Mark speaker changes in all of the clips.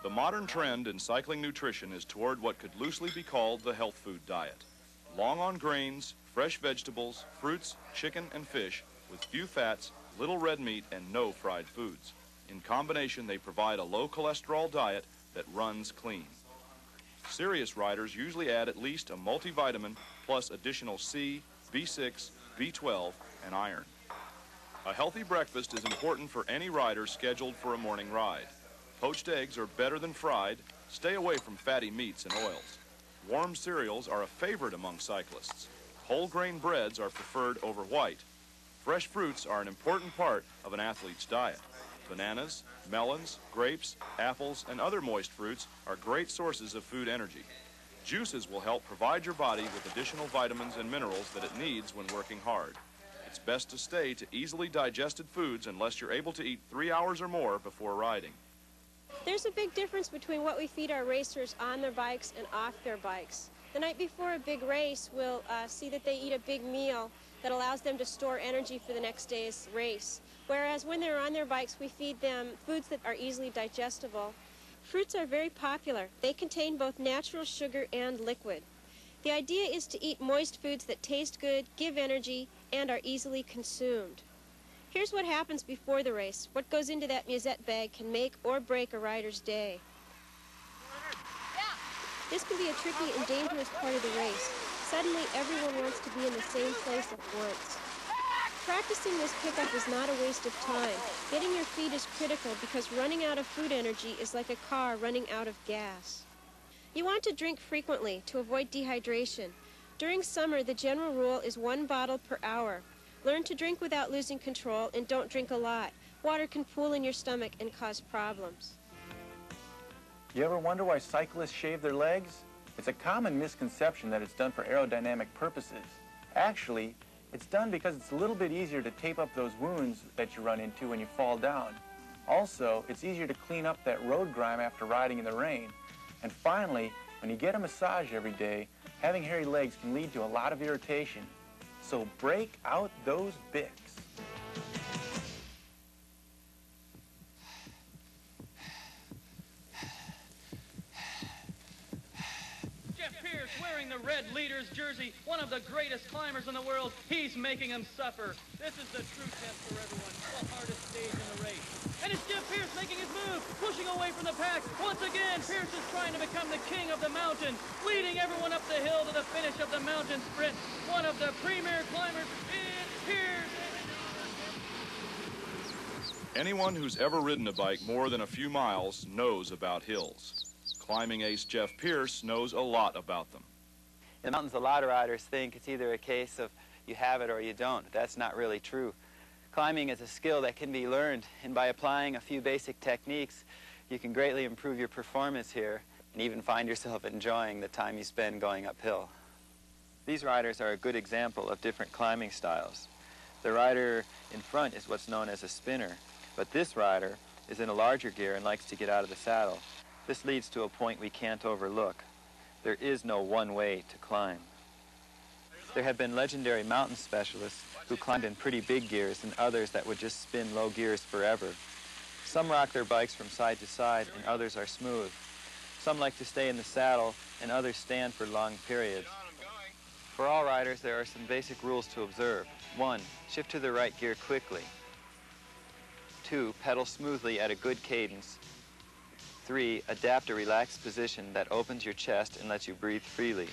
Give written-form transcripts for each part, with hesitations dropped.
Speaker 1: The modern trend in cycling nutrition is toward what could loosely be called the health food diet. Long on grains, fresh vegetables, fruits, chicken, and fish, with few fats, little red meat, and no fried foods. In combination, they provide a low cholesterol diet that runs clean. Serious riders usually add at least a multivitamin plus additional C, B6, B12, and iron. A healthy breakfast is important for any rider scheduled for a morning ride. Poached eggs are better than fried. Stay away from fatty meats and oils. Warm cereals are a favorite among cyclists. Whole grain breads are preferred over white. Fresh fruits are an important part of an athlete's diet. Bananas, melons, grapes, apples, and other moist fruits are great sources of food energy. Juices will help provide your body with additional vitamins and minerals that it needs when working hard. It's best to stay to easily digested foods unless you're able to eat 3 hours or more before riding.
Speaker 2: There's a big difference between what we feed our racers on their bikes and off their bikes. The night before a big race, we'll see that they eat a big meal that allows them to store energy for the next day's race. Whereas when they're on their bikes, we feed them foods that are easily digestible. Fruits are very popular. They contain both natural sugar and liquid. The idea is to eat moist foods that taste good, give energy, and are easily consumed. Here's what happens before the race. What goes into that musette bag can make or break a rider's day. This can be a tricky and dangerous part of the race. Suddenly, everyone wants to be in the same place at once. Practicing this pickup is not a waste of time. Getting your feed is critical because running out of food energy is like a car running out of gas. You want to drink frequently to avoid dehydration. During summer, the general rule is 1 bottle per hour. Learn to drink without losing control and don't drink a lot. Water can pool in your stomach and cause problems.
Speaker 3: You ever wonder why cyclists shave their legs? It's a common misconception that it's done for aerodynamic purposes. Actually, it's done because it's a little bit easier to tape up those wounds that you run into when you fall down. Also, it's easier to clean up that road grime after riding in the rain. And finally, when you get a massage every day, having hairy legs can lead to a lot of irritation. So break out those Bics.
Speaker 4: Wearing the red leader's jersey, one of the greatest climbers in the world, he's making him suffer. This is the true test for everyone, the hardest stage in the race. And it's Jeff Pierce making his move, pushing away from the pack. Once again, Pierce is trying to become the king of the mountain, leading everyone up the hill to the finish of the mountain sprint. One of the premier climbers is Pierce.
Speaker 1: Anyone who's ever ridden a bike more than a few miles knows about hills. Climbing ace Jeff Pierce knows a lot about them.
Speaker 5: In the mountains, a lot of riders think it's either a case of you have it or you don't. That's not really true. Climbing is a skill that can be learned, and by applying a few basic techniques, you can greatly improve your performance here and even find yourself enjoying the time you spend going uphill. These riders are a good example of different climbing styles. The rider in front is what's known as a spinner, but this rider is in a larger gear and likes to get out of the saddle. This leads to a point we can't overlook. There is no one way to climb. There have been legendary mountain specialists who climbed in pretty big gears and others that would just spin low gears forever. Some rock their bikes from side to side and others are smooth. Some like to stay in the saddle and others stand for long periods. For all riders, there are some basic rules to observe. 1, shift to the right gear quickly. 2, pedal smoothly at a good cadence. 3, adapt a relaxed position that opens your chest and lets you breathe freely.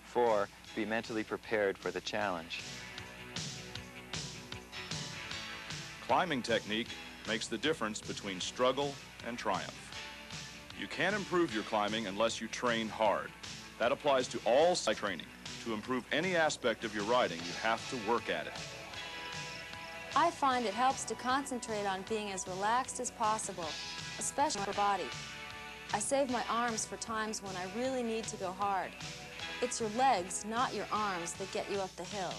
Speaker 5: 4, be mentally prepared for the challenge.
Speaker 1: Climbing technique makes the difference between struggle and triumph. You can't improve your climbing unless you train hard. That applies to all training. To improve any aspect of your riding, you have to work at it.
Speaker 6: I find it helps to concentrate on being as relaxed as possible, especially for body. I save my arms for times when I really need to go hard. It's your legs, not your arms, that get you up the hill.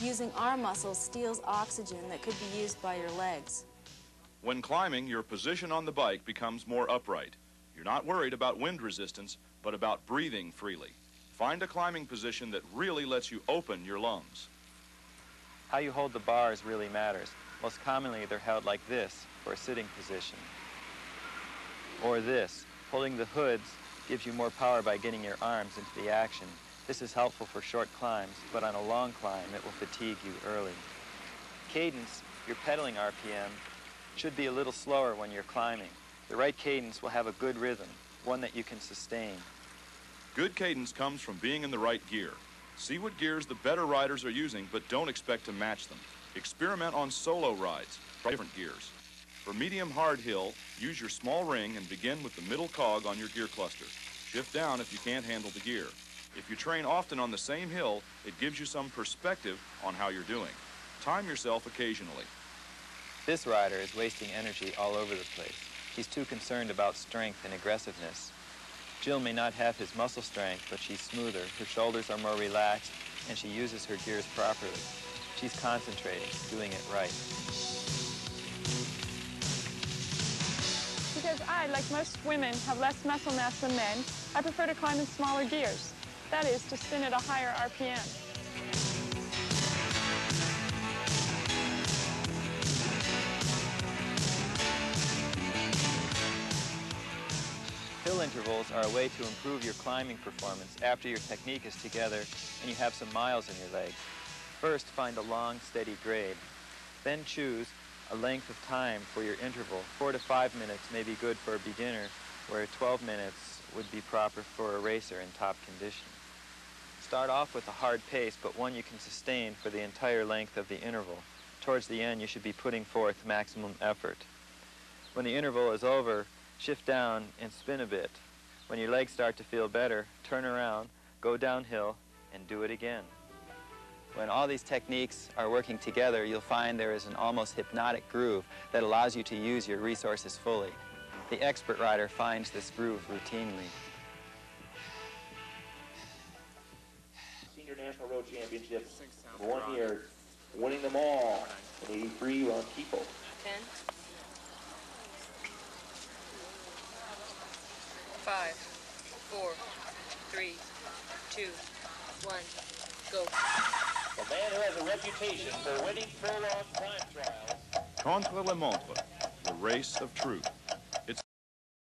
Speaker 6: Using arm muscles steals oxygen that could be used by your legs.
Speaker 1: When climbing, your position on the bike becomes more upright. You're not worried about wind resistance, but about breathing freely. Find a climbing position that really lets you open your lungs.
Speaker 5: How you hold the bars really matters. Most commonly, they're held like this for a sitting position. Or this, pulling the hoods gives you more power by getting your arms into the action. This is helpful for short climbs, but on a long climb, it will fatigue you early. Cadence, your pedaling RPM, should be a little slower when you're climbing. The right cadence will have a good rhythm, one that you can sustain.
Speaker 1: Good cadence comes from being in the right gear. See what gears the better riders are using, but don't expect to match them. Experiment on solo rides, try different gears. For medium hard hill, use your small ring and begin with the middle cog on your gear cluster. Shift down if you can't handle the gear. If you train often on the same hill, it gives you some perspective on how you're doing. Time yourself occasionally.
Speaker 5: This rider is wasting energy all over the place. He's too concerned about strength and aggressiveness. Jill may not have his muscle strength, but she's smoother, her shoulders are more relaxed, and she uses her gears properly. She's concentrating, doing it right.
Speaker 7: Because I, like most women, have less muscle mass than men, I prefer to climb in smaller gears. That is, to spin at a higher RPM.
Speaker 5: Hill intervals are a way to improve your climbing performance after your technique is together and you have some miles in your legs. First, find a long, steady grade. Then choose a length of time for your interval. 4 to 5 minutes may be good for a beginner, where 12 minutes would be proper for a racer in top condition. Start off with a hard pace, but one you can sustain for the entire length of the interval. Towards the end, you should be putting forth maximum effort. When the interval is over, shift down and spin a bit. When your legs start to feel better, turn around, go downhill, and do it again. When all these techniques are working together, you'll find there is an almost hypnotic groove that allows you to use your resources fully. The expert rider finds this groove routinely.
Speaker 8: Senior National Road Championships, for 1 year, winning them all. In 83, Ron Keeple.
Speaker 9: 10. 5, 4, 3, 2, 1, go.
Speaker 8: The man who has a reputation for winning prolonged time trials.
Speaker 1: Contre la montre, the race of truth.